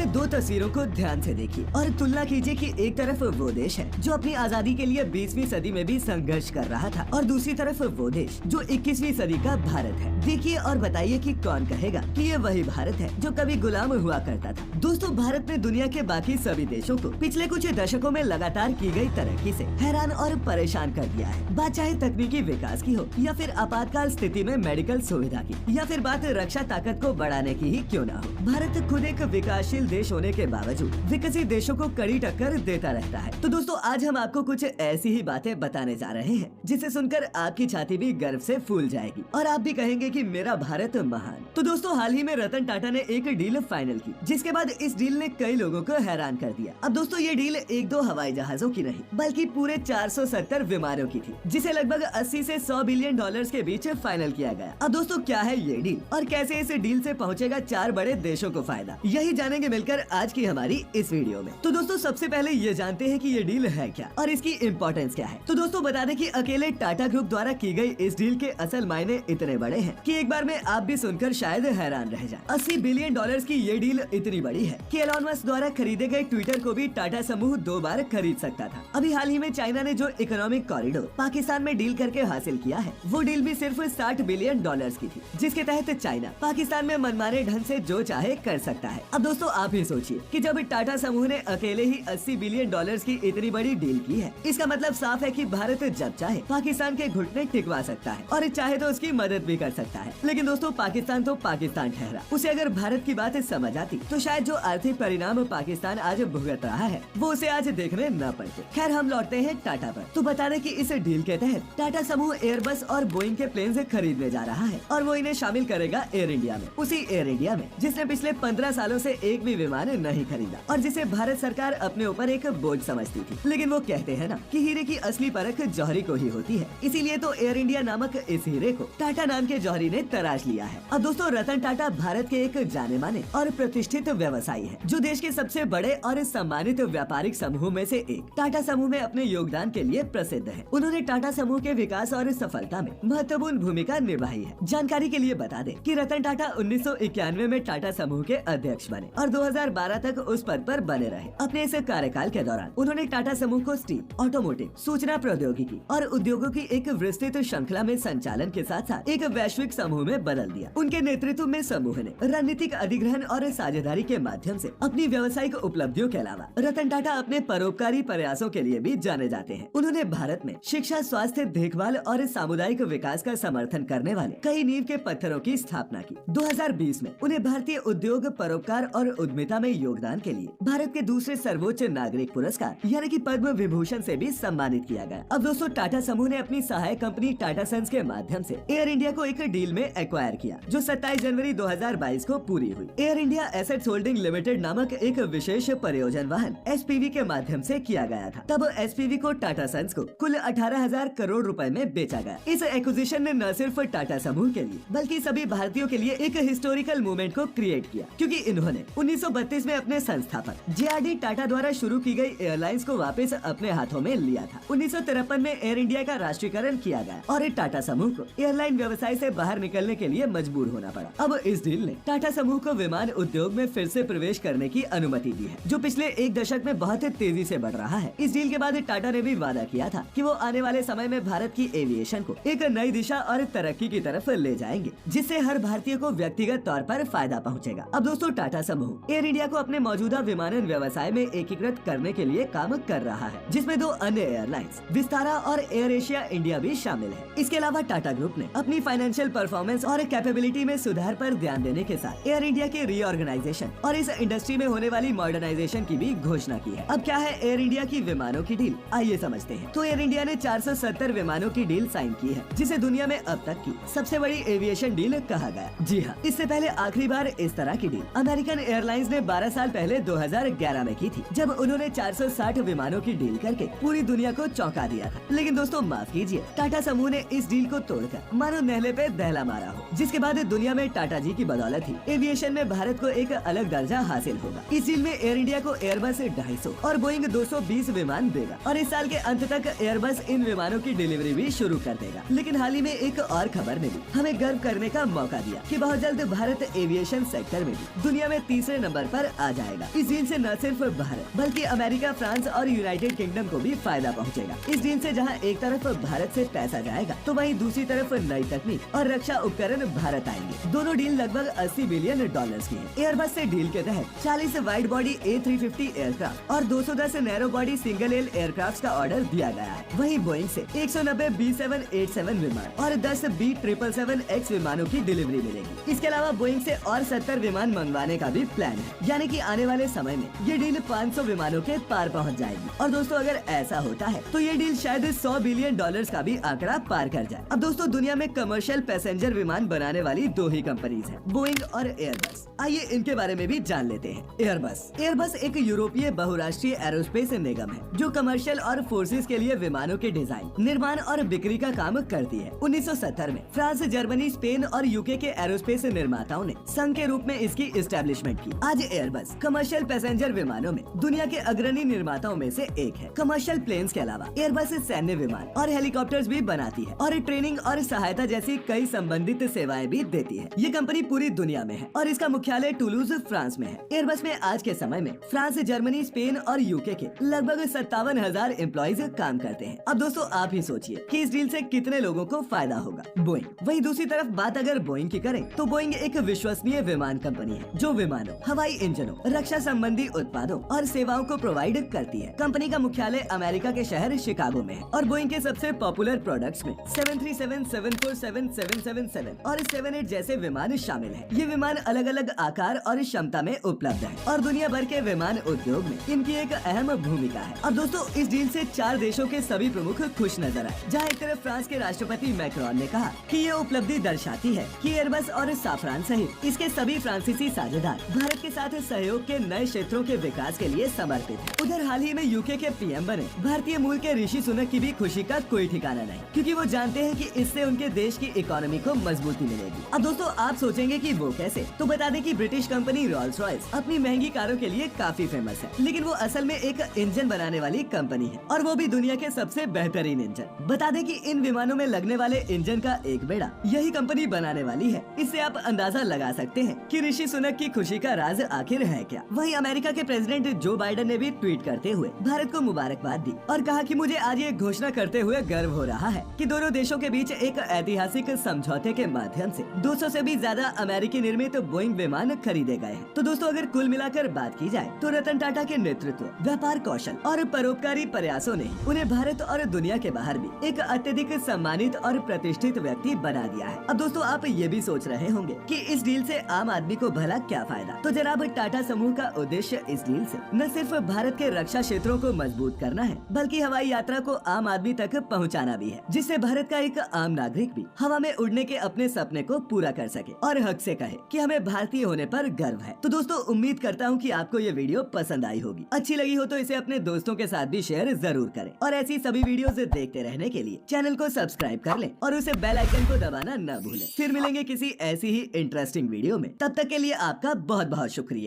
दो तस्वीरों को ध्यान से देखिए और तुलना कीजिए कि एक तरफ वो देश है जो अपनी आजादी के लिए 20वीं सदी में भी संघर्ष कर रहा था और दूसरी तरफ वो देश जो 21वीं सदी का भारत है। देखिए और बताइए कि कौन कहेगा कि ये वही भारत है जो कभी गुलाम हुआ करता था। दोस्तों, भारत ने दुनिया के बाकी सभी देशों को पिछले कुछ दशकों में लगातार की गई तरक्की से हैरान और परेशान कर दिया है। बात चाहे तकनीकी विकास की हो या फिर आपातकाल स्थिति में मेडिकल सुविधा की या फिर बात रक्षा ताकत को बढ़ाने की ही क्यों न हो, भारत खुद एक विकासशील देश होने के बावजूद विकसित देशों को कड़ी टक्कर देता रहता है। तो दोस्तों, आज हम आपको कुछ ऐसी ही बातें बताने जा रहे हैं जिसे सुनकर आपकी छाती भी गर्व से फूल जाएगी और आप भी कहेंगे कि मेरा भारत महान। तो दोस्तों, हाल ही में रतन टाटा ने एक डील फाइनल की, जिसके बाद इस डील ने कई लोगों को हैरान कर दिया। अब दोस्तों, ये डील एक दो हवाई जहाजों की नहीं बल्कि पूरे 470 विमानों की थी, जिसे लगभग 80 से 100 बिलियन डॉलर्स के बीच फाइनल किया गया। अब दोस्तों, क्या है ये डील और कैसे इस डील से पहुंचेगा 4 बड़े देशों को फायदा, यही जानेंगे मिलकर आज की हमारी इस वीडियो में। तो दोस्तों, सबसे पहले ये जानते हैं कि ये डील है क्या और इसकी इम्पोर्टेंस क्या है। तो दोस्तों, बता दें कि अकेले टाटा ग्रुप द्वारा की गई इस डील के असल मायने इतने बड़े हैं कि एक बार में आप भी सुनकर शायद हैरान रह जाएं। 80 बिलियन डॉलर्स की ये डील इतनी बड़ी है कि एलॉन मस्क द्वारा खरीदे गए ट्विटर को भी टाटा समूह 2 बार खरीद सकता था। अभी हाल ही में चाइना ने जो इकोनॉमिक कॉरिडोर पाकिस्तान में डील करके हासिल किया है, वो डील भी सिर्फ 60 बिलियन डॉलर्स की थी, जिसके तहत चाइना पाकिस्तान में मनमाने ढंग से जो चाहे कर सकता है। अब दोस्तों, आप ही सोचिए कि जब टाटा समूह ने अकेले ही 80 बिलियन डॉलर्स की इतनी बड़ी डील की है, इसका मतलब साफ है कि भारत जब चाहे पाकिस्तान के घुटने टिकवा सकता है और चाहे तो उसकी मदद भी कर सकता है। लेकिन दोस्तों, पाकिस्तान तो पाकिस्तान ठहरा, उसे अगर भारत की बात समझ आती तो शायद जो आर्थिक परिणाम पाकिस्तान आज भुगत रहा है वो उसे आज देखने न पड़ते। खैर, हम लौटते हैं टाटा पर। तो बता दें कि इस डील के तहत टाटा समूह एयरबस और बोइंग के प्लेन खरीदने जा रहा है और वो इन्हें शामिल करेगा एयर इंडिया में, उसी एयर इंडिया में जिसने पिछले 15 सालों से एक भी विमान नहीं खरीदा और जिसे भारत सरकार अपने ऊपर एक बोझ समझती थी। लेकिन वो कहते हैं ना कि हीरे की असली परख जौहरी को ही होती है, इसीलिए तो एयर इंडिया नामक इस हीरे को टाटा नाम के जौहरी ने तराश लिया है। अब दोस्तों, रतन टाटा भारत के एक जाने माने और प्रतिष्ठित व्यवसायी है, जो देश के सबसे बड़े और सम्मानित व्यापारिक समूह में से एक टाटा समूह में अपने योगदान के लिए प्रसिद्ध है। उन्होंने टाटा समूह के विकास और सफलता में महत्वपूर्ण भूमिका निभाई है। जानकारी के लिए बता दें कि रतन टाटा 1991 में टाटा समूह के अध्यक्ष बने और 2012 तक उस पद पर बने रहे। अपने इस कार्यकाल के दौरान उन्होंने टाटा समूह को स्टील, ऑटोमोटिव, सूचना प्रौद्योगिकी और उद्योगों की एक विस्तृत श्रृंखला में संचालन के साथ साथ एक वैश्विक समूह में बदल दिया। उनके नेतृत्व में समूह ने रणनीतिक अधिग्रहण और साझेदारी के माध्यम से अपनी व्यावसायिक उपलब्धियों के अलावा रतन टाटा अपने परोपकारी प्रयासों के लिए भी जाने जाते हैं। उन्होंने भारत में शिक्षा, स्वास्थ्य, देखभाल और सामुदायिक विकास का समर्थन करने वाले कई नींव के पत्थरों की स्थापना की। 2020 में उन्हें भारतीय उद्योग, परोपकार और उद्यमिता में योगदान के लिए भारत के दूसरे सर्वोच्च नागरिक पुरस्कार यानी कि पद्म विभूषण से भी सम्मानित किया गया। अब दोस्तों, टाटा समूह ने अपनी सहायक कंपनी टाटा सन्स के माध्यम से एयर इंडिया को एक डील में एक्वायर किया, जो 27 जनवरी 2022 को पूरी हुई। Air India assets holding limited नामक एक विशेष परियोजना वाहन एसपीवी के माध्यम से किया गया था। तब एसपीवी को टाटा सन्स को कुल 18,000 करोड़ रुपए में बेचा गया। इस एक्विजिशन ने न सिर्फ टाटा समूह के लिए बल्कि सभी भारतीयों के लिए एक हिस्टोरिकल मूवमेंट को क्रिएट किया, क्योंकि इन्होंने 1932 में अपने संस्थापक जेआरडी टाटा द्वारा शुरू की गई एयरलाइंस को वापस अपने हाथों में लिया था। 1953 में एयर इंडिया का राष्ट्रीयकरण किया गया और टाटा समूह को एयरलाइन व्यवसाय से बाहर निकलने के लिए मजबूर होना पड़ा। अब इस डील ने टाटा समूह को विमान उद्योग में फिर से प्रवेश करने की अनुमति दी है, जो पिछले एक दशक में बहुत तेजी से बढ़ रहा है। इस डील के बाद टाटा ने भी वादा किया था कि वो आने वाले समय में भारत की एविएशन को एक नई दिशा और तरक्की की तरफ ले जाएंगे, जिससे हर भारतीय को व्यक्तिगत तौर पर फायदा पहुंचेगा। अब दोस्तों, टाटा समूह एयर इंडिया को अपने मौजूदा विमानन व्यवसाय में एकीकृत करने के लिए काम कर रहा है, जिसमें 2 अन्य एयरलाइंस विस्तारा और एयर एशिया इंडिया भी शामिल है। इसके अलावा टाटा ग्रुप ने अपनी फाइनेंशियल परफॉर्मेंस और कैपेबिलिटी में सुधार पर ध्यान देने के साथ एयर इंडिया के रीऑर्गेनाइजेशन और इस इंडस्ट्री में होने वाली मॉडर्नाइजेशन की भी घोषणा की है। अब क्या है एयर इंडिया की विमानों की डील, आइए समझते हैं। तो एयर इंडिया ने 470 विमानों की डील साइन की है, जिसे दुनिया में अब तक की सबसे बड़ी एविएशन डील कहा गया। जी हाँ, इससे पहले आखिरी बार इस तरह की डील अमेरिकन एयरलाइंस ने 12 साल पहले 2011 में की थी, जब उन्होंने 460 विमानों की डील करके पूरी दुनिया को चौंका दिया था। लेकिन दोस्तों, माफ कीजिए, टाटा समूह ने इस डील को तोड़कर मानो नहले पे दहला मारा हो, जिसके बाद दुनिया में टाटा जी की बदौलत ही एविएशन में भारत को एक अलग दर्जा हासिल होगा। इस डील में एयर इंडिया को एयरबस 250 और बोइंग 220 विमान देगा और इस साल के अंत तक एयरबस इन विमानों की डिलीवरी भी शुरू कर देगा। लेकिन हाल ही में एक और खबर ने भी हमें गर्व करने का मौका दिया कि बहुत जल्द भारत एविएशन सेक्टर में भी दुनिया में तीसरे नंबर नंबर पर आ जाएगा। इस डील से न सिर्फ भारत बल्कि अमेरिका, फ्रांस और यूनाइटेड किंगडम को भी फायदा पहुंचेगा। इस डील से जहां एक तरफ भारत से पैसा जाएगा तो वहीं दूसरी तरफ नई तकनीक और रक्षा उपकरण भारत आएंगे। दोनों डील लगभग 80 बिलियन डॉलर्स की है। एयरबस से डील के तहत 40 वाइड बॉडी A350 एयरक्राफ्ट और 210 narrow body single L aircraft का ऑर्डर दिया गया है। वहीं बोइंग से 190 B787 विमान और 10 B777X विमानों की डिलीवरी मिलेगी। इसके अलावा बोइंग से और 70 विमान मंगवाने का भी प्लान है, यानी कि आने वाले समय में ये डील 500 विमानों के पार पहुंच जाएगी। और दोस्तों अगर ऐसा होता है तो ये डील शायद 100 बिलियन डॉलर्स का भी आंकड़ा पार कर जाए। अब दोस्तों दुनिया में कमर्शियल पैसेंजर विमान बनाने वाली 2 ही कंपनीज हैं, बोइंग और एयरबस। आइए इनके बारे में भी जान लेते हैं। एयरबस एक यूरोपीय बहुराष्ट्रीय एरोस्पेस निगम है जो कमर्शियल और फोर्सेस के लिए विमानों के डिजाइन, निर्माण और बिक्री का काम करती है। 1970 में फ्रांस, जर्मनी, स्पेन और यूके के एरोस्पेस निर्माताओं ने संघ के रूप में इसकी एस्टेब्लिशमेंट की। आज एयरबस कमर्शियल पैसेंजर विमानों में दुनिया के अग्रणी निर्माताओं में से एक है। कमर्शियल प्लेन्स के अलावा एयरबस सैन्य विमान और हेलीकॉप्टर्स भी बनाती है और ट्रेनिंग और सहायता जैसी कई संबंधित सेवाएं भी देती है। ये कंपनी पूरी दुनिया में है और इसका मुख्यालय टूलूज फ्रांस में है। एयरबस में आज के समय में फ्रांस, जर्मनी, स्पेन और यूके के लगभग 57,000 एम्प्लॉइज काम करते हैं। अब दोस्तों आप ही सोचिए कि इस डील से कितने लोगों को फायदा होगा। बोइंग। वहीं दूसरी तरफ बात अगर बोइंग की करें तो बोइंग एक विश्वसनीय विमान कंपनी है जो विमानों, हवाई इंजनों, रक्षा संबंधी उत्पादों और सेवाओं को प्रोवाइड करती है। कंपनी का मुख्यालय अमेरिका के शहर शिकागो में है और बोइंग के सबसे पॉपुलर प्रोडक्ट्स में 737, 747, 777 और 78 जैसे विमान शामिल हैं। ये विमान अलग अलग आकार और क्षमता में उपलब्ध है और दुनिया भर के विमान उद्योग में इनकी एक अहम भूमिका है। अब दोस्तों इस डील से 4 देशों के सभी प्रमुख खुश नजर आए। जहाँ एक तरफ फ्रांस के राष्ट्रपति मैक्रोन ने कहा कि ये उपलब्धि दर्शाती है कि एयरबस और साफरान सहित इसके सभी फ्रांसीसी साझेदार भारत के साथ सहयोग के नए क्षेत्रों के विकास के लिए समर्पित है। उधर हाल ही में यूके के पीएम बने भारतीय मूल के ऋषि सुनक की भी खुशी का कोई ठिकाना नहीं, क्योंकि वो जानते हैं कि इससे उनके देश की इकोनॉमी को मजबूती मिलेगी। अब दोस्तों आप सोचेंगे कि वो कैसे, तो बता दें कि ब्रिटिश कंपनी रॉल्स रॉयस अपनी महंगी कारों के लिए काफी फेमस है, लेकिन वो असल में एक इंजन बनाने वाली कंपनी है और वो भी दुनिया के सबसे बेहतरीन इंजन। बता दें कि इन विमानों में लगने वाले इंजन का एक बेड़ा यही कंपनी बनाने वाली है। इससे आप अंदाजा लगा सकते हैं कि ऋषि सुनक की खुशी का राज आखिर है क्या। वहीं अमेरिका के प्रेसिडेंट जो बाइडेन ने भी ट्वीट करते हुए भारत को मुबारकबाद दी और कहा कि मुझे आज ये घोषणा करते हुए गर्व हो रहा है कि दोनों देशों के बीच एक ऐतिहासिक समझौते के माध्यम से 200 से भी ज्यादा अमेरिकी निर्मित बोइंग विमान खरीदे गए हैं। तो दोस्तों अगर कुल मिलाकर बात की जाए तो रतन टाटा के नेतृत्व, व्यापार कौशल और परोपकारी प्रयासों ने उन्हें भारत और दुनिया के बाहर भी एक अत्यधिक सम्मानित और प्रतिष्ठित व्यक्ति बना दिया है। अब दोस्तों आप ये भी सोच रहे होंगे कि इस डील से आम आदमी को भला क्या फायदा। तो जनाब टाटा समूह का उद्देश्य इस डील से न सिर्फ भारत के रक्षा क्षेत्रों को मजबूत करना है, बल्कि हवाई यात्रा को आम आदमी तक पहुंचाना भी है, जिससे भारत का एक आम नागरिक भी हवा में उड़ने के अपने सपने को पूरा कर सके और हक से कहे कि हमें भारतीय होने पर गर्व है। तो दोस्तों उम्मीद करता हूँ कि आपको ये वीडियो पसंद आई होगी। अच्छी लगी हो तो इसे अपने दोस्तों के साथ भी शेयर जरूर करें और ऐसी सभी वीडियोस देखते रहने के लिए चैनल को सब्सक्राइब कर लें और उसे बेल आइकन को दबाना न भूलें। फिर मिलेंगे किसी ऐसी ही इंटरेस्टिंग वीडियो में, तब तक के लिए आपका बहुत बहुत शुक्रिया।